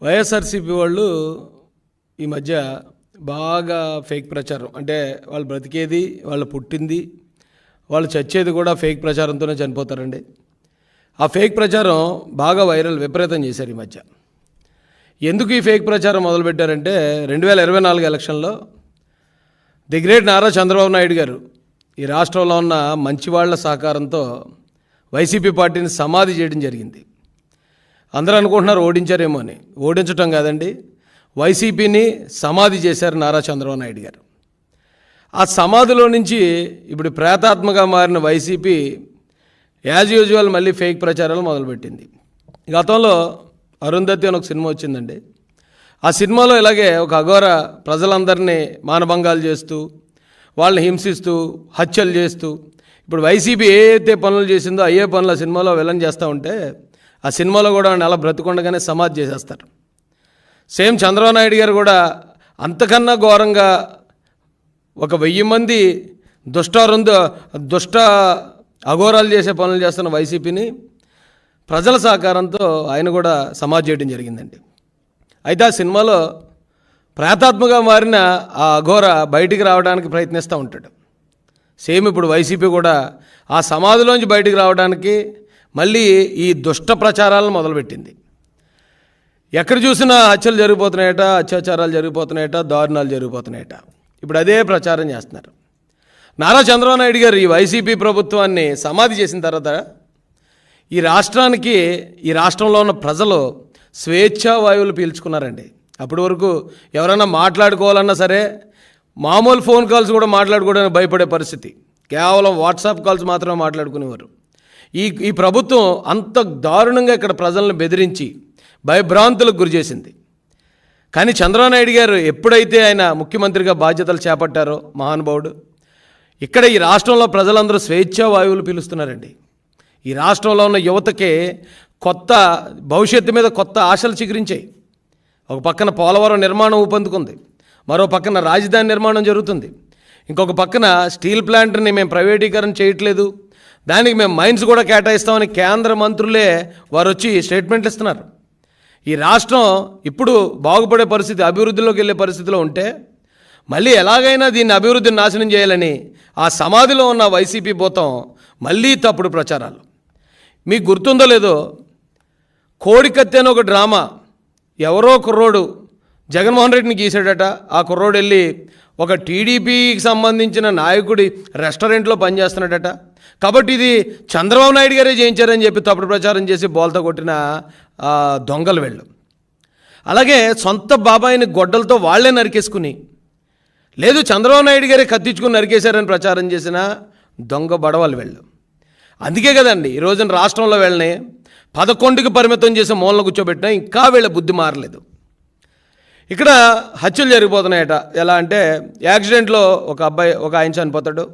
వైఎస్ఆర్సీపీ వాళ్ళు ఈ మధ్య బాగా ఫేక్ ప్రచారం, అంటే వాళ్ళు బ్రతికేది, వాళ్ళు పుట్టింది, వాళ్ళు చచ్చేది కూడా ఫేక్ ప్రచారంతోనే చనిపోతారండి. ఆ ఫేక్ ప్రచారం బాగా విపరీతం చేశారు ఈ మధ్య. ఎందుకు ఈ ఫేక్ ప్రచారం మొదలుపెట్టారంటే 2024 ఎలక్షన్లో ది గ్రేట్ నారా చంద్రబాబు నాయుడు గారు ఈ రాష్ట్రంలో ఉన్న మంచివాళ్ల సహకారంతో వైసీపీ పార్టీని సమాధి చేయడం జరిగింది. అందరూ అనుకుంటున్నారు ఓడించారేమో అని. ఓడించటం కాదండి, వైసీపీని సమాధి చేశారు నారా చంద్రబాబు నాయుడు గారు. ఆ సమాధిలో నుంచి ఇప్పుడు ప్రేతాత్మగా మారిన వైసీపీ యాజ్ యూజువల్ మళ్ళీ ఫేక్ ప్రచారాలు మొదలుపెట్టింది. గతంలో అరుంధతి అని ఒక సినిమా వచ్చిందండి. ఆ సినిమాలో ఇలాగే ఒక అఘోర ప్రజలందరినీ మానభంగాలు చేస్తూ, వాళ్ళని హింసిస్తూ, హత్యలు చేస్తూ, ఇప్పుడు వైసీపీ ఏ అయితే పనులు చేసిందో అయ్యే పనులు ఆ సినిమాలో విలన్ చేస్తూ ఉంటే ఆ సినిమాలో కూడా అలా బ్రతికుండగానే సమాధి చేసేస్తారు. సేమ్ చంద్రబాబు నాయుడు గారు కూడా అంతకన్నా ఘోరంగా ఒక 1000 మంది దుష్ట అఘోరాలు చేసే పనులు చేస్తున్న వైసీపీని ప్రజల సహకారంతో ఆయన కూడా సమాధి చేయడం జరిగిందండి. అయితే ఆ సినిమాలో ప్రేతాత్మగా మారిన ఆ అఘోర బయటికి రావడానికి ప్రయత్నిస్తూ ఉంటాడు. సేమ్ ఇప్పుడు వైసీపీ కూడా ఆ సమాధిలోంచి బయటికి రావడానికి మళ్ళీ ఈ దుష్ట ప్రచారాలను మొదలుపెట్టింది. ఎక్కడ చూసినా హత్యలు జరిగిపోతున్నాయట, అత్యాచారాలు జరిగిపోతున్నాయట, దారుణాలు జరిగిపోతున్నాయట. ఇప్పుడు అదే ప్రచారం చేస్తున్నారు. నారా చంద్రబాబు నాయుడు గారు ఈ వైసీపీ ప్రభుత్వాన్ని సమాధి చేసిన తర్వాత ఈ రాష్ట్రంలో ఉన్న ప్రజలు స్వేచ్ఛా వాయువులు పీల్చుకున్నారండి. అప్పటి వరకు ఎవరైనా మాట్లాడుకోవాలన్నా సరే మామూలు ఫోన్ కాల్స్ కూడా మాట్లాడుకోవడానికి భయపడే పరిస్థితి. కేవలం వాట్సాప్ కాల్స్ మాత్రమే మాట్లాడుకునేవారు. ఈ ప్రభుత్వం అంత దారుణంగా ఇక్కడ ప్రజలను బెదిరించి భయభ్రాంతులకు గురి చేసింది. కానీ చంద్రబాబు నాయుడు గారు ఎప్పుడైతే ఆయన ముఖ్యమంత్రిగా బాధ్యతలు చేపట్టారో మహానుభావుడు, ఇక్కడ ఈ రాష్ట్రంలో ప్రజలందరూ స్వేచ్ఛా వాయువులు పీలుస్తున్నారండి. ఈ రాష్ట్రంలో ఉన్న యువతకే కొత్త భవిష్యత్తు మీద కొత్త ఆశలు చిగురించాయి. ఒక పక్కన పోలవరం నిర్మాణం ఊపందుకుంది, మరో పక్కన రాజధాని నిర్మాణం జరుగుతుంది, ఇంకొక పక్కన స్టీల్ ప్లాంట్ని మేము ప్రైవేటీకరణ చేయట్లేదు, దానికి మేము మైన్స్ కూడా కేటాయిస్తామని కేంద్ర మంత్రులే వారు వచ్చి స్టేట్మెంట్లు ఇస్తున్నారు. ఈ రాష్ట్రం ఇప్పుడు బాగుపడే పరిస్థితి, అభివృద్ధిలోకి వెళ్ళే పరిస్థితిలో ఉంటే మళ్ళీ ఎలాగైనా దీన్ని అభివృద్ధిని నాశనం చేయాలని ఆ సమాధిలో ఉన్న వైసీపీ భూతం మళ్ళీ తప్పుడు ప్రచారాలు. మీకు గుర్తుందో లేదో, కోడికత్తి అని ఒక డ్రామా ఎవరో కుర్రోడు జగన్మోహన్ రెడ్డిని గీసాడట. ఆ కుర్రోడు వెళ్ళి ఒక టీడీపీకి సంబంధించిన నాయకుడి రెస్టారెంట్లో పనిచేస్తున్నాడట. కాబట్టి ఇది చంద్రబాబు నాయుడు గారే చేయించారని చెప్పి తప్పుడు ప్రచారం చేసి బోల్తా కొట్టిన దొంగలు వెళ్ళు. అలాగే సొంత బాబాయిని గొడ్డలతో వాళ్లే నరికేసుకుని, లేదు చంద్రబాబు నాయుడు గారే కత్తించుకుని నరికేశారని ప్రచారం చేసిన దొంగ బడవలు వెళ్ళు. అందుకే కదండి ఈ రోజున రాష్ట్రంలో వెళ్ళని 11కి పరిమితం చేసి మూలన కూర్చోబెట్టినా ఇంకా వీళ్ళ బుద్ధి మారలేదు. ఇక్కడ హత్యలు జరిగిపోతున్నాయట. ఎలా అంటే యాక్సిడెంట్లో ఒక ఆయన చనిపోతాడు,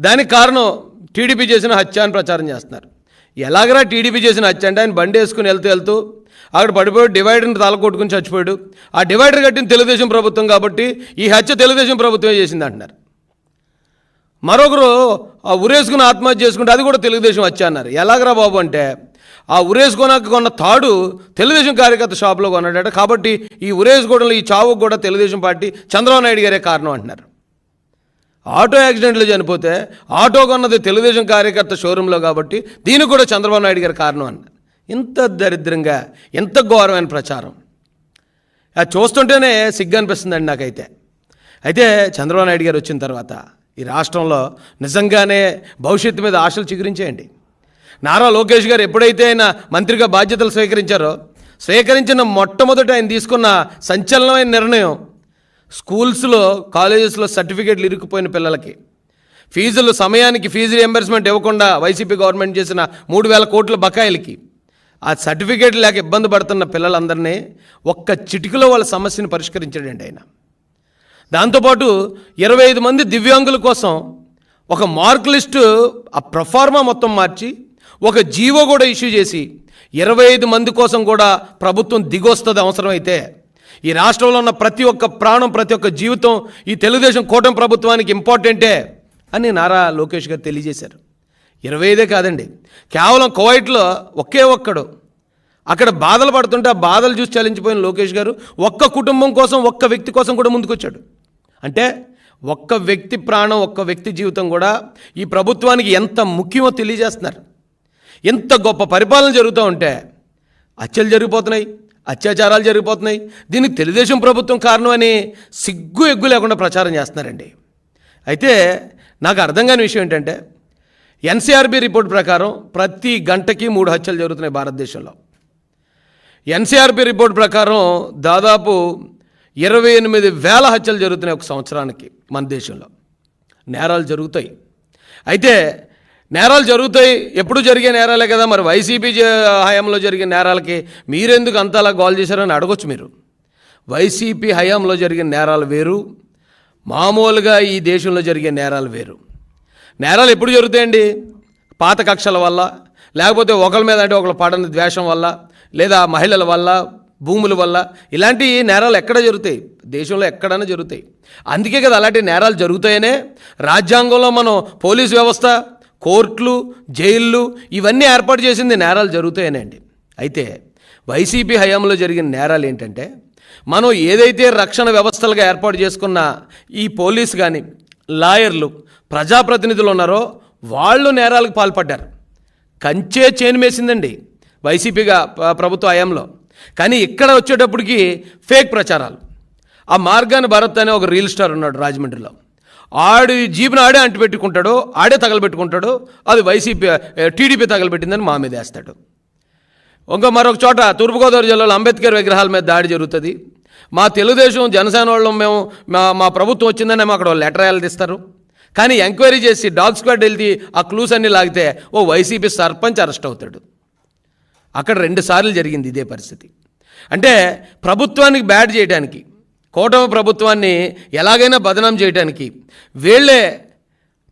దానికి కారణం టీడీపీ చేసిన హత్య అని ప్రచారం చేస్తున్నారు. ఎలాగరా టీడీపీ చేసిన హత్య అంటే ఆయన బండి వేసుకుని వెళ్తూ అక్కడ పడిపోయాడు, డివైడర్ని తల కొట్టుకుని చచ్చిపోయాడు. ఆ డివైడర్ కట్టిన తెలుగుదేశం ప్రభుత్వం కాబట్టి ఈ హత్య తెలుగుదేశం ప్రభుత్వమే చేసింది అంటున్నారు. మరొకరు ఆ ఉరేసుకుని ఆత్మహత్య చేసుకుంటే అది కూడా తెలుగుదేశం హత్య అన్నారు. ఎలాగరా బాబు అంటే ఆ ఉరేసుకోనాక కొన్న తాడు తెలుగుదేశం కార్యకర్త షాపులో కొన్నాడట. కాబట్టి ఈ ఉరేసుకోవడంలో ఈ చావుకు కూడా తెలుగుదేశం పార్టీ చంద్రబాబు నాయుడు గారే కారణం అంటున్నారు. ఆటో యాక్సిడెంట్లో చనిపోతే ఆటో కొన్నది తెలుగుదేశం కార్యకర్త షోరూంలో కాబట్టి దీనికి కూడా చంద్రబాబు నాయుడు గారి కారణం అన్నారు. ఇంత దరిద్రంగా, ఇంత ఘోరమైన ప్రచారం అది చూస్తుంటేనే సిగ్గు అనిపిస్తుందండి నాకైతే. అయితే చంద్రబాబు నాయుడు గారు వచ్చిన తర్వాత ఈ రాష్ట్రంలో నిజంగానే భవిష్యత్తు మీద ఆశలు చిగురించేయండి. నారా లోకేష్ గారు ఎప్పుడైతే ఆయన మంత్రిగా బాధ్యతలు స్వీకరించిన మొట్టమొదట ఆయన తీసుకున్న సంచలనమైన నిర్ణయం, స్కూల్స్లో కాలేజెస్లో సర్టిఫికేట్లు ఇరుక్కుపోయిన పిల్లలకి ఫీజులు సమయానికి ఫీజు రియంబర్స్మెంట్ ఇవ్వకుండా వైసీపీ గవర్నమెంట్ చేసిన 3000 కోట్ల బకాయిలకి ఆ సర్టిఫికేట్ లేక ఇబ్బంది పడుతున్న పిల్లలందరినీ ఒక్క చిటికలో వాళ్ళ సమస్యను పరిష్కరించాడండి ఆయన. దాంతోపాటు 25 మంది దివ్యాంగుల కోసం ఒక మార్క్ లిస్టు ఆ ప్రొఫార్మా మొత్తం మార్చి ఒక జీవో కూడా ఇష్యూ చేసి 25 మంది కోసం కూడా ప్రభుత్వం దిగొస్తుంది అవసరమైతే. ఈ రాష్ట్రంలో ఉన్న ప్రతి ఒక్క ప్రాణం, ప్రతి ఒక్క జీవితం ఈ తెలుగుదేశం కూటమి ప్రభుత్వానికి ఇంపార్టెంటే అని నారా లోకేష్ గారు తెలియజేశారు. 25 కాదండి, కేవలం కువైట్లో ఒకే ఒక్కడు అక్కడ బాధలు పడుతుంటే ఆ బాధలు చూసి చలించిపోయిన లోకేష్ గారు ఒక్క కుటుంబం కోసం, ఒక్క వ్యక్తి కోసం కూడా ముందుకొచ్చాడు. అంటే ఒక్క వ్యక్తి ప్రాణం, ఒక్క వ్యక్తి జీవితం కూడా ఈ ప్రభుత్వానికి ఎంత ముఖ్యమో తెలియజేస్తున్నారు. ఎంత గొప్ప పరిపాలన జరుగుతూ ఉంటే హత్యలు జరిగిపోతున్నాయి, అత్యాచారాలు జరిగిపోతున్నాయి. దీనికి తెలుగుదేశం ప్రభుత్వం కారణం అని సిగ్గు ఎగ్గు లేకుండా ప్రచారం చేస్తున్నారండి. అయితే నాకు అర్థం కాని విషయం ఏంటంటే, ఎన్సీఆర్బీ రిపోర్ట్ ప్రకారం ప్రతి గంటకి 3 హత్యలు జరుగుతున్నాయి భారతదేశంలో. ఎన్సీఆర్బీ రిపోర్ట్ ప్రకారం దాదాపు 28,000 హత్యలు జరుగుతున్నాయి ఒక సంవత్సరానికి మన దేశంలో. నేరాలు జరుగుతాయి. అయితే నేరాలు జరుగుతాయి, ఎప్పుడు జరిగే నేరాలే కదా. మరి వైసీపీ హయాంలో జరిగిన నేరాలకి మీరెందుకు అంతలా గోల్ చేశారని అడగొచ్చు మీరు. వైసీపీ హయాంలో జరిగిన నేరాలు వేరు, మామూలుగా ఈ దేశంలో జరిగే నేరాలు వేరు. నేరాలు ఎప్పుడు జరుగుతాయండి? పాత కక్షల వల్ల, లేకపోతే ఒకరి మీద అంటే ఒకరు పడని ద్వేషం వల్ల, లేదా మహిళల వల్ల, భూముల వల్ల. ఇలాంటి నేరాలు ఎక్కడ జరుగుతాయి? దేశంలో ఎక్కడైనా జరుగుతాయి. అందుకే కదా అలాంటి నేరాలు జరుగుతాయనే రాజ్యాంగంలో మనం పోలీస్ వ్యవస్థ, కోర్టులు, జైళ్ళు ఇవన్నీ ఏర్పాటు చేసింది నేరాలు జరుగుతాయనే అండి. అయితే వైసీపీ హయాంలో జరిగిన నేరాలు ఏంటంటే, మనం ఏదైతే రక్షణ వ్యవస్థలుగా ఏర్పాటు చేసుకున్న ఈ పోలీసు కానీ, లాయర్లు, ప్రజాప్రతినిధులు ఉన్నారో వాళ్ళు నేరాలకు పాల్పడ్డారు. కంచే చేను వేసిందండి వైసీపీగా ప్రభుత్వ హయాంలో. కానీ ఇక్కడ వచ్చేటప్పటికి ఫేక్ ప్రచారాలు. ఆ మార్గాన్ని భరత్ అనే ఒక రీల్ స్టార్ ఉన్నాడు రాజమండ్రిలో. ఆడి జీబును ఆడే అంటిపెట్టుకుంటాడు, ఆడే తగలబెట్టుకుంటాడు. అది టీడీపీ తగలబెట్టిందని మా మీద వేస్తాడు. మరొక చోట తూర్పుగోదావరి జిల్లాలో అంబేద్కర్ విగ్రహాల మీద దాడి జరుగుతుంది. మా తెలుగుదేశం, జనసేన వాళ్ళం మేము మా ప్రభుత్వం వచ్చిందని మేము అక్కడ లెటర్ తీస్తారు. కానీ ఎంక్వైరీ చేసి డాగ్ స్క్వాడ్ వెళ్తే ఆ క్లూస్ అన్నీ లాగితే ఓ వైసీపీ సర్పంచ్ అరెస్ట్ అవుతాడు. అక్కడ 2 సార్లు జరిగింది ఇదే పరిస్థితి. అంటే ప్రభుత్వానికి బ్యాడ్ చేయడానికి, కూటమి ప్రభుత్వాన్ని ఎలాగైనా బదనాం చేయడానికి వీళ్ళే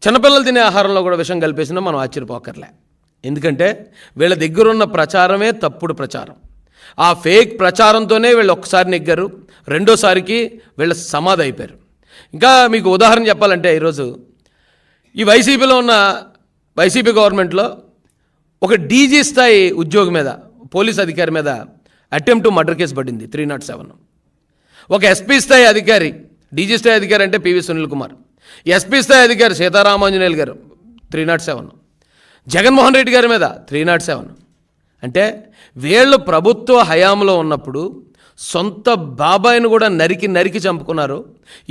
చిన్నపిల్లలు తినే ఆహారంలో కూడా విషం కలిపేసినా మనం ఆశ్చర్యపోకర్లే. ఎందుకంటే వీళ్ళ దగ్గరున్న ప్రచారమే తప్పుడు ప్రచారం. ఆ ఫేక్ ప్రచారంతోనే వీళ్ళు ఒక్కసారి నెగ్గారు, రెండోసారికి వీళ్ళ సమాధి అయిపోయారు. ఇంకా మీకు ఉదాహరణ చెప్పాలంటే, ఈరోజు ఈ వైసీపీలో ఉన్న వైసీపీ గవర్నమెంట్లో ఒక డీజీ స్థాయి ఉద్యోగి మీద, పోలీస్ అధికారి మీద అటెంప్ట్ మర్డర్ కేసు పడింది 307. ఒక ఎస్పీ స్థాయి అధికారి, డీజీ స్థాయి అధికారి అంటే పివి సునీల్ కుమార్, ఎస్పీ స్థాయి అధికారి సీతారామాంజనేయులు గారు 307, జగన్మోహన్ రెడ్డి గారి మీద 307. అంటే వీళ్ళు ప్రభుత్వ హయాంలో ఉన్నప్పుడు సొంత బాబాయిని కూడా నరికి చంపుకున్నారు.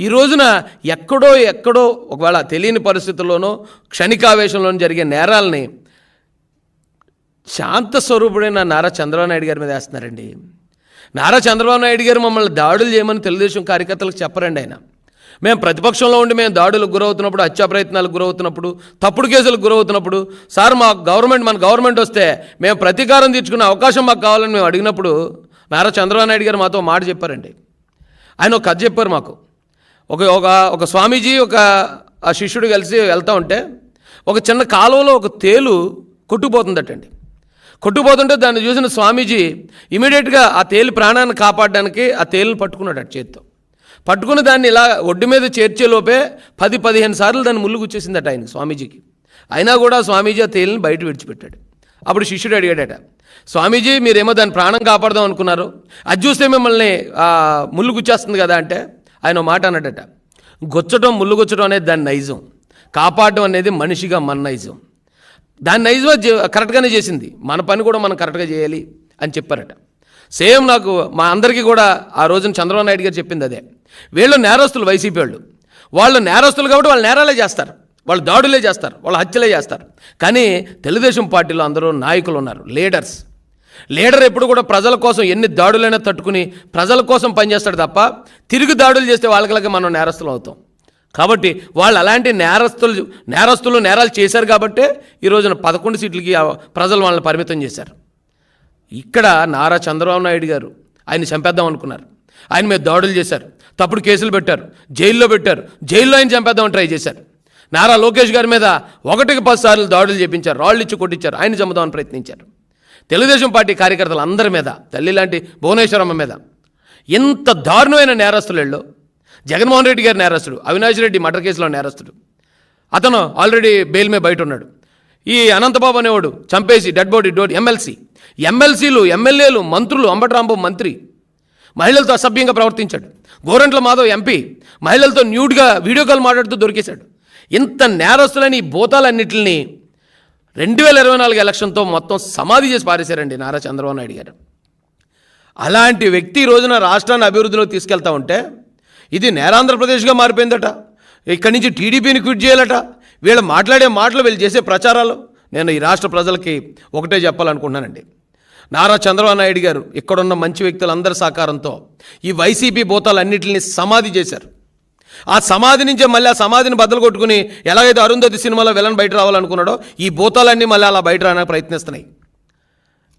ఈ రోజున ఎక్కడో ఒకవేళ తెలియని పరిస్థితుల్లోనో క్షణికావేశంలోనూ జరిగే నేరాలని శాంత స్వరూపుడైన నారా చంద్రబాబు నాయుడు గారి మీద వేస్తున్నారండి. నారా చంద్రబాబు నాయుడు గారు మమ్మల్ని దాడులు చేయమని తెలుగుదేశం కార్యకర్తలకు చెప్పరండి. ఆయన మేము ప్రతిపక్షంలో ఉండి మేము దాడులకు గురవుతున్నప్పుడు, హత్యా ప్రయత్నాలకు గురవుతున్నప్పుడు, తప్పుడు కేసులకు గురవుతున్నప్పుడు, సార్ మన గవర్నమెంట్ వస్తే మేము ప్రతీకారం తీర్చుకునే అవకాశం మాకు కావాలని మేము అడిగినప్పుడు నారా చంద్రబాబు నాయుడు గారు మాతో మాట చెప్పారండి. ఆయన ఒక కథ చెప్పారు మాకు. ఒక స్వామీజీ ఆ శిష్యుడు కలిసి వెళ్తూ ఉంటే ఒక చిన్న కాలువలో ఒక తేలు కొట్టుకుపోతుందటండి. కొట్టుకుపోతుంటే దాన్ని చూసిన స్వామీజీ ఇమీడియట్గా ఆ తేలు ప్రాణాన్ని కాపాడడానికి ఆ తేలుని పట్టుకున్నాడు చేత్తో. పట్టుకుని దాన్ని ఇలా ఒడ్డు మీద చేర్చేలోపే 10-15 సార్లు దాన్ని ముళ్ళు గుచ్చేసిందట ఆయన స్వామీజీకి. అయినా కూడా స్వామీజీ ఆ తేలిని బయట విడిచిపెట్టాడు. అప్పుడు శిష్యుడు అడిగాడట, స్వామీజీ మీరేమో దాన్ని ప్రాణం కాపాడదాం అనుకున్నారు, అది చూస్తే మిమ్మల్ని ముళ్ళు గుచ్చేస్తుంది కదా అంటే ఆయన మాట అన్నాడట, ముళ్ళు గుచ్చడం అనేది దాని నైజం, కాపాడడం అనేది మనిషిగా మన నైజం. దాని నైజం కరెక్ట్గానే చేసింది, మన పని కూడా మనం కరెక్ట్గా చేయాలి అని చెప్పారట. సేమ్ నాకు మా అందరికీ కూడా ఆ రోజున చంద్రబాబు నాయుడు గారు చెప్పింది అదే. వీళ్ళు నేరస్తులు, వైసీపీ వాళ్ళు నేరస్తులు కాబట్టి వాళ్ళు నేరాలే చేస్తారు, వాళ్ళు దాడులే చేస్తారు, వాళ్ళు హత్యలే చేస్తారు. కానీ తెలుగుదేశం పార్టీలో అందరూ నాయకులు ఉన్నారు, లీడర్ ఎప్పుడు కూడా ప్రజల కోసం ఎన్ని దాడులైనా తట్టుకుని ప్రజల కోసం పనిచేస్తాడు తప్ప తిరిగి దాడులు చేస్తే వాళ్ళకి మనం నేరస్తులు అవుతాం. కాబట్టి వాళ్ళు అలాంటి నేరాలు చేశారు కాబట్టే ఈ రోజున 11 సీట్లకి ప్రజలు వాళ్ళని పరిమితం చేశారు. ఇక్కడ నారా చంద్రబాబు నాయుడు గారు ఆయన చంపేద్దాం అనుకున్నారు, ఆయన మీద దాడులు చేశారు, తప్పుడు కేసులు పెట్టారు, జైల్లో ఆయన చంపేద్దామని ట్రై చేశారు. నారా లోకేష్ గారి మీద 1-10 సార్లు దాడులు చేపించారు, రాళ్ళు ఇచ్చి కొట్టించారు, ఆయన చంపుదామని ప్రయత్నించారు. తెలుగుదేశం పార్టీ కార్యకర్తలు అందరి మీద, తల్లి లాంటి భువనేశ్వరమ్మ మీద ఎంత దారుణమైన నేరస్తులలో జగన్మోహన్ రెడ్డి గారి నేరస్తుడు, అవినాష్ రెడ్డి మర్డర్ కేసులో నేరస్తుడు, అతను ఆల్రెడీ బెయిల్ మీద బయట ఉన్నాడు. ఈ అనంతబాబు అనేవాడు చంపేసి డెడ్ బాడీ ఎమ్మెల్సీలు ఎమ్మెల్యేలు మంత్రులు, అంబటరాంబాబు మంత్రి మహిళలతో అసభ్యంగా ప్రవర్తించాడు. గోరంట్ల మాధవ్ ఎంపీ మహిళలతో న్యూడ్గా వీడియో కాల్ మాట్లాడుతూ దొరికేశాడు. ఇంత నేరస్తులని ఈ భూతాలన్నింటినీ 2024 ఎలక్షన్తో మొత్తం సమాధి చేసి పారేశారండి నారా చంద్రబాబు నాయుడు గారు. అలాంటి వ్యక్తి ఈ రోజున రాష్ట్రాన్ని అభివృద్ధిలోకి తీసుకెళ్తా ఉంటే ఇది నేరాంధ్రప్రదేశ్గా మారిపోయిందట. ఇక్కడి నుంచి టీడీపీని క్విట్ చేయాలట. వీళ్ళు మాట్లాడే మాటలు, వీళ్ళు చేసే ప్రచారాలు. నేను ఈ రాష్ట్ర ప్రజలకి ఒకటే చెప్పాలనుకుంటున్నానండి. నారా చంద్రబాబు నాయుడు గారు ఇక్కడున్న మంచి వ్యక్తులందరి సహకారంతో ఈ వైసీపీ భూతాలన్నింటినీ సమాధి చేశారు. ఆ సమాధి నుంచే మళ్ళీ ఆ సమాధిని బద్దలు కొట్టుకుని ఎలాగైతే అరుంధతి సినిమాలో విలన్ బయట రావాలనుకున్నాడో ఈ భూతాలన్నీ మళ్ళీ అలా బయట రావడానికి ప్రయత్నిస్తున్నాయి.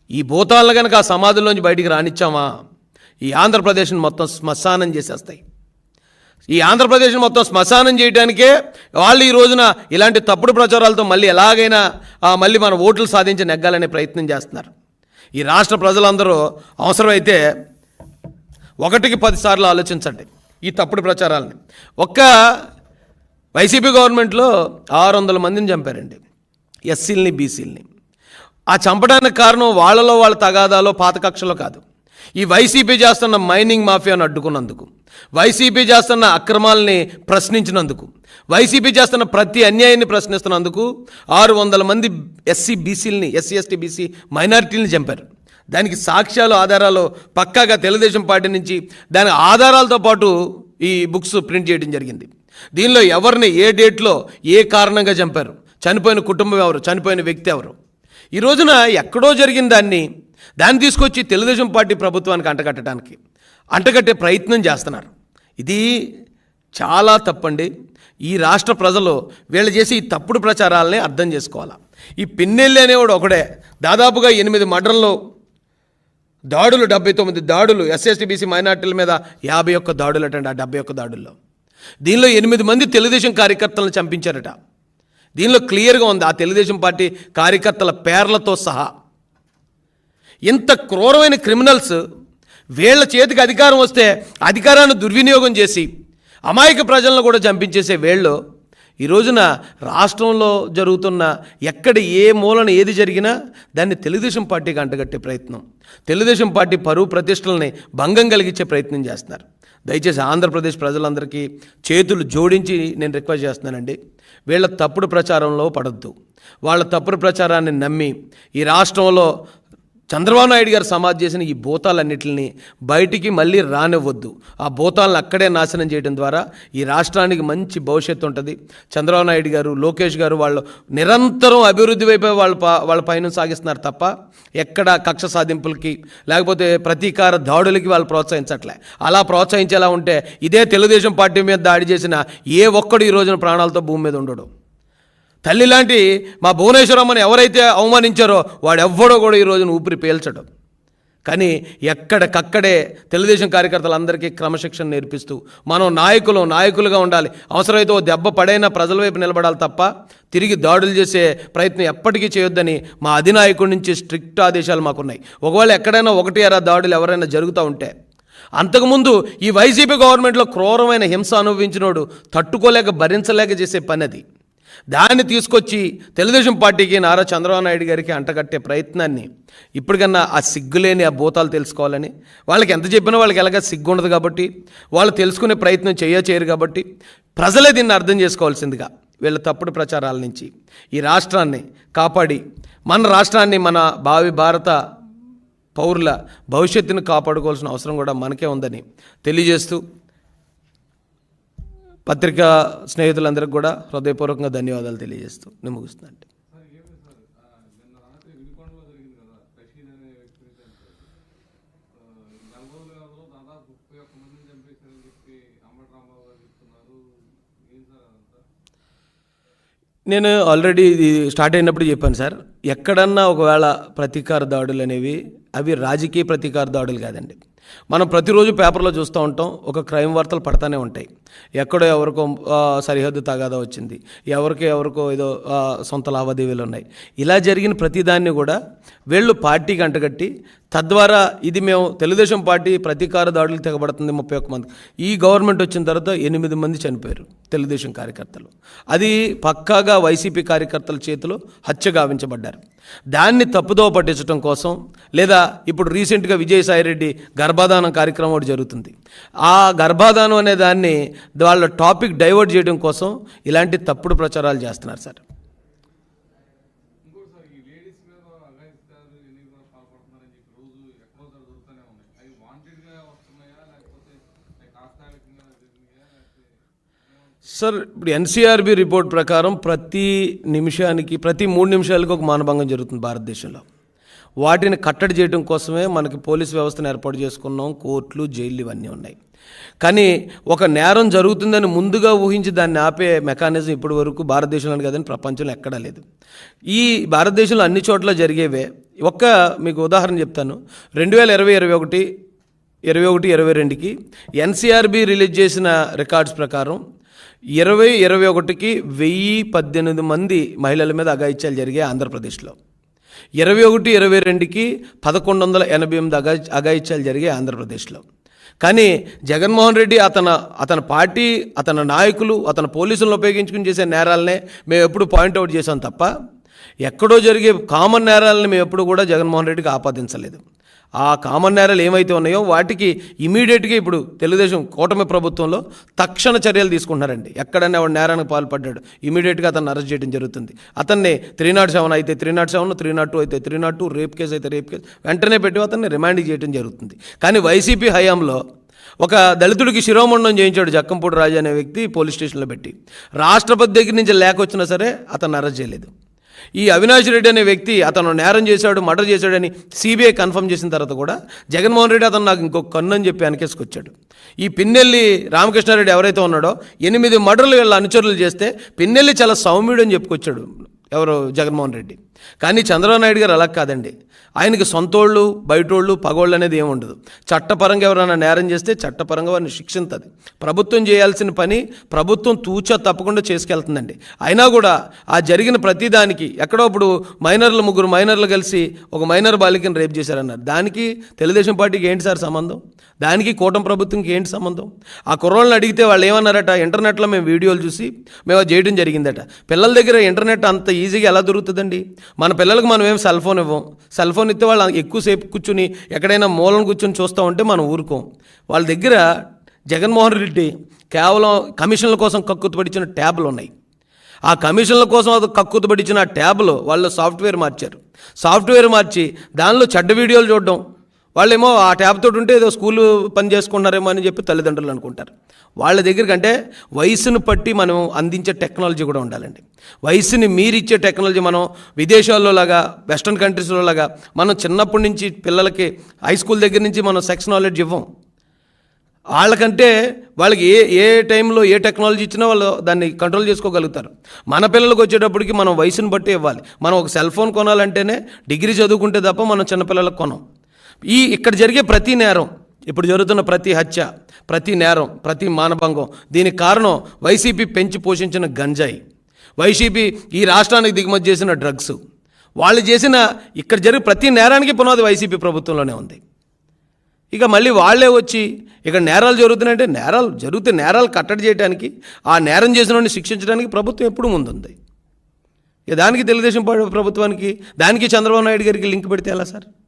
ఈ భూతాలను కనుక ఆ సమాధుల్లోంచి బయటికి రానిచ్చామా ఈ ఆంధ్రప్రదేశ్ని మొత్తం శ్మశానం చేసేస్తాయి. ఈ ఆంధ్రప్రదేశ్ని మొత్తం శ్మశానం చేయడానికే వాళ్ళు ఈ రోజున ఇలాంటి తప్పుడు ప్రచారాలతో మళ్ళీ ఎలాగైనా మళ్ళీ మన ఓట్లు సాధించి నెగ్గాలనే ప్రయత్నం చేస్తున్నారు. ఈ రాష్ట్ర ప్రజలందరూ అవసరమైతే 1కి 10 సార్లు ఆలోచించండి ఈ తప్పుడు ప్రచారాలని. ఒక్క వైసీపీ గవర్నమెంట్లో 600 మందిని చంపారండి, ఎస్సీలని బీసీలని. ఆ చంపడానికి కారణం వాళ్ళలో వాళ్ళ తగాదాలో పాత కక్షలో కాదు, ఈ వైసీపీ చేస్తున్న మైనింగ్ మాఫియాను అడ్డుకున్నందుకు, వైసీపీ చేస్తున్న అక్రమాలని ప్రశ్నించినందుకు, వైసీపీ చేస్తున్న ప్రతి అన్యాయాన్ని ప్రశ్నిస్తున్నందుకు 600 మంది ఎస్సీ ఎస్టీ బీసీ మైనారిటీలని చంపారు. దానికి సాక్ష్యాలు ఆధారాలు పక్కాగా తెలుగుదేశం పార్టీ నుంచి దాని ఆధారాలతో పాటు ఈ బుక్స్ ప్రింట్ చేయడం జరిగింది. దీనిలో ఎవరిని ఏ డేట్లో ఏ కారణంగా చంపారు, చనిపోయిన కుటుంబం ఎవరు, చనిపోయిన వ్యక్తి ఎవరు, ఈ రోజున ఎక్కడో జరిగిన దాన్ని తీసుకొచ్చి తెలుగుదేశం పార్టీ ప్రభుత్వానికి అంటగట్టే ప్రయత్నం చేస్తున్నారు. ఇది చాలా తప్పండి. ఈ రాష్ట్ర ప్రజలు వీళ్ళు చేసి ఈ తప్పుడు ప్రచారాలని అర్థం చేసుకోవాలి. ఈ పిన్నెల్లి అనేవాడు ఒకడే దాదాపుగా 8 మర్డర్లు, దాడులు 79 దాడులు, ఎస్సీ బీసీ మైనార్టీల మీద 51 దాడులు అటండి. ఆ 71 దాడుల్లో దీనిలో 8 మంది తెలుగుదేశం కార్యకర్తలను చంపించారట. దీనిలో క్లియర్గా ఉంది ఆ తెలుగుదేశం పార్టీ కార్యకర్తల పేర్లతో సహా. ఇంత క్రూరమైన క్రిమినల్స్ వీళ్ళ చేతికి అధికారం వస్తే అధికారాన్ని దుర్వినియోగం చేసి అమాయక ప్రజలను కూడా చంపించేసే వీళ్ళు ఈ రోజున రాష్ట్రంలో జరుగుతున్న ఎక్కడ ఏ మూలన ఏది జరిగినా దాన్ని తెలుగుదేశం పార్టీకి అంటగట్టే ప్రయత్నం, తెలుగుదేశం పార్టీ పరువు ప్రతిష్టలని భంగం కలిగించే ప్రయత్నం చేస్తున్నారు. దయచేసి ఆంధ్రప్రదేశ్ ప్రజలందరికీ చేతులు జోడించి నేను రిక్వెస్ట్ చేస్తున్నానండి, వీళ్ళ తప్పుడు ప్రచారంలో పడొద్దు. వాళ్ళ తప్పుడు ప్రచారాన్ని నమ్మి ఈ రాష్ట్రంలో చంద్రబాబు నాయుడు గారు సమాధి చేసిన ఈ భూతాలన్నింటినీ బయటికి మళ్ళీ రానివ్వద్దు. ఆ భూతాలను అక్కడే నాశనం చేయడం ద్వారా ఈ రాష్ట్రానికి మంచి భవిష్యత్తు ఉంటుంది. చంద్రబాబు నాయుడు గారు, లోకేష్ గారు వాళ్ళు నిరంతరం అభివృద్ధి వైపు వాళ్ళ పైన సాగిస్తున్నారు తప్ప ఎక్కడ కక్ష సాధింపులకి లేకపోతే ప్రతీకార దాడులకి వాళ్ళు ప్రోత్సహించట్లే. అలా ప్రోత్సహించేలా ఉంటే ఇదే తెలుగుదేశం పార్టీ మీద దాడి చేసిన ఏ ఒక్కడు ఈ రోజున ప్రాణాలతో భూమి మీద ఉండడు. తల్లి లాంటి మా భువనేశ్వరమ్మని ఎవరైతే అవమానించారో వాడెవ్వడో కూడా ఈ రోజున ఊపిరి పీల్చడం. కానీ ఎక్కడికక్కడే తెలుగుదేశం కార్యకర్తలందరికీ క్రమశిక్షణ నేర్పిస్తూ మనం నాయకులుగా ఉండాలి. అవసరమైతే ఓ దెబ్బ పడైనా ప్రజల వైపు నిలబడాలి తప్ప తిరిగి దాడులు చేసే ప్రయత్నం ఎప్పటికీ చేయొద్దని మా అధినాయకుడి నుంచి స్ట్రిక్ట్ ఆదేశాలు మాకున్నాయి. ఒకవేళ ఎక్కడైనా 1-2 దాడులు ఎవరైనా జరుగుతూ ఉంటే అంతకుముందు ఈ వైసీపీ గవర్నమెంట్లో క్రూరమైన హింస అనుభవించినోడు తట్టుకోలేక భరించలేక చేసే పని అది. దాన్ని తీసుకొచ్చి తెలుగుదేశం పార్టీకి నారా చంద్రబాబు నాయుడు గారికి అంటగట్టే ప్రయత్నాన్ని ఇప్పటికన్నా ఆ సిగ్గులేని ఆ భూతాలు తెలుసుకోవాలని, వాళ్ళకి ఎంత చెప్పినా వాళ్ళకి ఎలాగ సిగ్గు ఉండదు కాబట్టి వాళ్ళు తెలుసుకునే ప్రయత్నం చేయరు కాబట్టి ప్రజలే దీన్ని అర్థం చేసుకోవాల్సిందిగా వీళ్ళ తప్పుడు ప్రచారాల నుంచి ఈ రాష్ట్రాన్ని కాపాడి మన రాష్ట్రాన్ని మన భావి భారత పౌరుల భవిష్యత్తును కాపాడుకోవాల్సిన అవసరం కూడా మనకే ఉందని తెలియజేస్తూ పత్రికా స్నేహితులందరికీ కూడా హృదయపూర్వకంగా ధన్యవాదాలు తెలియజేస్తూ నేను ముగిస్తున్నాను. నేను ఆల్రెడీ ఇది స్టార్ట్ అయినప్పుడు చెప్పాను సార్, ఎక్కడన్నా ఒకవేళ ప్రతీకార దాడులు అనేవి అవి రాజకీయ ప్రతీకార దాడులు కాదండి. మనం ప్రతిరోజు పేపర్లో చూస్తూ ఉంటాం, ఒక క్రైమ్ వార్తలు పడతానే ఉంటాయి. ఎక్కడో ఎవరికో సరిహద్దు తగాదా వచ్చింది, ఎవరికో ఏదో సొంత లావాదేవీలు ఉన్నాయి. ఇలా జరిగిన ప్రతిదాన్ని కూడా వీళ్ళు పార్టీకి అంటగట్టి తద్వారా ఇది మేము తెలుగుదేశం పార్టీ ప్రతీకార దాడులకు తెగబడుతుంది 31 మంది. ఈ గవర్నమెంట్ వచ్చిన తర్వాత 8 మంది చనిపోయారు తెలుగుదేశం కార్యకర్తలు. అది పక్కాగా వైసీపీ కార్యకర్తల చేతిలో హత్య గావించబడ్డారు. దాన్ని తప్పుదోవ పట్టించడం కోసం, లేదా ఇప్పుడు రీసెంట్గా విజయసాయిరెడ్డి గర్భాధానం కార్యక్రమం ఒకటి జరుగుతుంది. ఆ గర్భాధానం అనే దాన్ని వాళ్ళ టాపిక్ డైవర్ట్ చేయడం కోసం ఇలాంటి తప్పుడు ప్రచారాలు చేస్తున్నారు సార్. సార్, ఇప్పుడు ఎన్సీఆర్బీ రిపోర్ట్ ప్రకారం ప్రతి నిమిషానికి, ప్రతి 3 నిమిషాలకు ఒక మానభంగం జరుగుతుంది భారతదేశంలో. వాటిని కట్టడి చేయడం కోసమే మనకి పోలీస్ వ్యవస్థను ఏర్పాటు చేసుకున్నాం, కోర్టులు, జైళ్ళు ఇవన్నీ ఉన్నాయి. కానీ ఒక నేరం జరుగుతుందని ముందుగా ఊహించి దాన్ని ఆపే మెకానిజం ఇప్పటి వరకు భారతదేశంలో కాదని ప్రపంచంలో ఎక్కడా లేదు. ఈ భారతదేశంలో అన్ని చోట్ల జరిగేవే. మీకు ఉదాహరణ చెప్తాను. 2020, 21, 22కి ఎన్సీఆర్బీ రిలీజ్ చేసిన రికార్డ్స్ ప్రకారం 2021కి 1018 మంది మహిళల మీద అఘాయిత్యాలు జరిగాయి ఆంధ్రప్రదేశ్లో. 21, 22కి 1188 అఘాయిత్యాలు జరిగాయి ఆంధ్రప్రదేశ్లో. కానీ జగన్మోహన్ రెడ్డి అతని పార్టీ, అతని నాయకులు, అతని పోలీసులను ఉపయోగించుకుని చేసే నేరాలనే మేము ఎప్పుడు పాయింట్అవుట్ చేసాం తప్ప ఎక్కడో జరిగే కామన్ నేరాలని మేము ఎప్పుడు కూడా జగన్మోహన్ రెడ్డికి ఆపాదించలేదు. ఆ కామన్ నేరాలు ఏమైతే ఉన్నాయో వాటికి ఇమీడియట్గా ఇప్పుడు తెలుగుదేశం కూటమి ప్రభుత్వంలో తక్షణ చర్యలు తీసుకుంటున్నారండి. ఎక్కడైనా వాడు నేరానికి పాల్పడ్డాడు, ఇమీడియట్గా అతన్ని అరెస్ట్ చేయడం జరుగుతుంది. అతన్ని 307 అయితే 307, 302 అయితే 302, రేప్ కేసు అయితే రేప్ కేసు వెంటనే పెట్టి అతన్ని రిమాండ్ చేయడం జరుగుతుంది. కానీ వైసీపీ హయాంలో ఒక దళితుడికి శిరోమండం చేయించాడు జక్కంపూడి రాజు అనే వ్యక్తి పోలీస్ స్టేషన్లో పెట్టి. రాష్ట్రపతి దగ్గర నుంచి లేఖ వచ్చినా సరే అతన్ని అరెస్ట్ చేయలేదు. ఈ అవినాష్ రెడ్డి అనే వ్యక్తి అతను నేరం చేశాడు, మర్డర్ చేశాడని సిబిఐ కన్ఫర్మ్ చేసిన తర్వాత కూడా జగన్మోహన్ రెడ్డి అతను నాకు ఇంకొక కన్ను అని చెప్పి వెనకేసుకొచ్చాడు. ఈ పిన్నెల్లి రామకృష్ణారెడ్డి ఎవరైతే ఉన్నాడో 8 మర్డర్లు వీళ్ళ అనుచరులు చేస్తే పిన్నెల్లి చాలా సౌమ్యుడు అని చెప్పుకొచ్చాడు ఎవరు జగన్మోహన్ రెడ్డి. కానీ చంద్రబాబు నాయుడు గారు అలా కాదండి. ఆయనకి సొంతోళ్ళు, బయటోళ్ళు, పగోళ్ళు అనేది ఏమి ఉండదు. చట్టపరంగా ఎవరైనా నేరం చేస్తే చట్టపరంగా వారిని శిక్షించదు. ప్రభుత్వం చేయాల్సిన పని ప్రభుత్వం తూచా తప్పకుండా చేసుకెళ్తుందండి. అయినా కూడా ఆ జరిగిన ప్రతిదానికి ఎక్కడో ఇప్పుడు ముగ్గురు మైనర్లు కలిసి ఒక మైనర్ బాలికను రేప్ చేశారన్నారు. దానికి తెలుగుదేశం పార్టీకి ఏంటి సార్ సంబంధం? దానికి కూటమి ప్రభుత్వంకి ఏంటి సంబంధం? ఆ కుర్రోళ్ళని అడిగితే వాళ్ళు ఏమన్నారట, ఇంటర్నెట్లో మేము వీడియోలు చూసి మేము అది చేయడం జరిగిందట. పిల్లల దగ్గర ఇంటర్నెట్ అంత ఈజీగా ఎలా దొరుకుతుందండి? మన పిల్లలకు మనం ఏం సెల్ ఫోన్ ఇవ్వం. సెల్ ఫోన్ ఇస్తే వాళ్ళు ఎక్కువసేపు కూర్చుని ఎక్కడైనా మూలను కూర్చొని చూస్తూ ఉంటే మనం ఊరుకోం. వాళ్ళ దగ్గర జగన్మోహన్ రెడ్డి కేవలం కమిషన్ల కోసం కక్కుతుపడిచిన ట్యాబ్లు ఉన్నాయి. ఆ కమిషన్ల కోసం అది కక్కుతుపడిచిన ఆ ట్యాబ్లో వాళ్ళు సాఫ్ట్వేర్ మార్చి దానిలో చెడ్డ వీడియోలు చూడడం. వాళ్ళేమో ఆ ట్యాబ్ తోటి ఉంటే ఏదో స్కూల్ పని చేసుకుంటున్నారేమో అని చెప్పి తల్లిదండ్రులు అనుకుంటారు. వాళ్ళ దగ్గరికి అంటే వయసును బట్టి మనం అందించే టెక్నాలజీ కూడా ఉండాలండి. వయసుని మీరిచ్చే టెక్నాలజీ మనం విదేశాల్లో లాగా, వెస్ట్రన్ కంట్రీస్లో లాగా మనం చిన్నప్పటి నుంచి పిల్లలకి హై స్కూల్ దగ్గర నుంచి మనం సెక్స్ నాలెడ్జ్ ఇవ్వం. వాళ్ళకంటే వాళ్ళకి ఏ టైంలో ఏ టెక్నాలజీ ఇచ్చినా వాళ్ళు దాన్ని కంట్రోల్ చేసుకోగలుగుతారు. మన పిల్లలకు వచ్చేటప్పటికి మనం వయసును బట్టి ఇవ్వాలి. మనం ఒక సెల్ ఫోన్ కొనాలంటేనే డిగ్రీ చదువుకుంటే తప్ప మనం చిన్నపిల్లలకు కొనం. ఇక్కడ జరిగే ప్రతి నేరం, ఇప్పుడు జరుగుతున్న ప్రతి హత్య, ప్రతి నేరం, ప్రతి మానభంగం, దీనికి కారణం వైసీపీ పెంచి పోషించిన గంజాయి, వైసీపీ ఈ రాష్ట్రానికి దిగుమతి చేసిన డ్రగ్స్. వాళ్ళు చేసిన ఇక్కడ జరిగే ప్రతి నేరానికి పునాది వైసీపీ ప్రభుత్వంలోనే ఉంది. ఇక మళ్ళీ వాళ్ళే వచ్చి ఇక్కడ నేరాలు జరుగుతున్నాయంటే నేరాలు కట్టడి చేయడానికి, ఆ నేరం చేసిన వాడిని శిక్షించడానికి ప్రభుత్వం ఎప్పుడు ముందుంది. ఇక దానికి తెలుగుదేశం ప్రభుత్వానికి, దానికి చంద్రబాబు నాయుడు గారికి లింక్ పెడితే ఎలా సార్?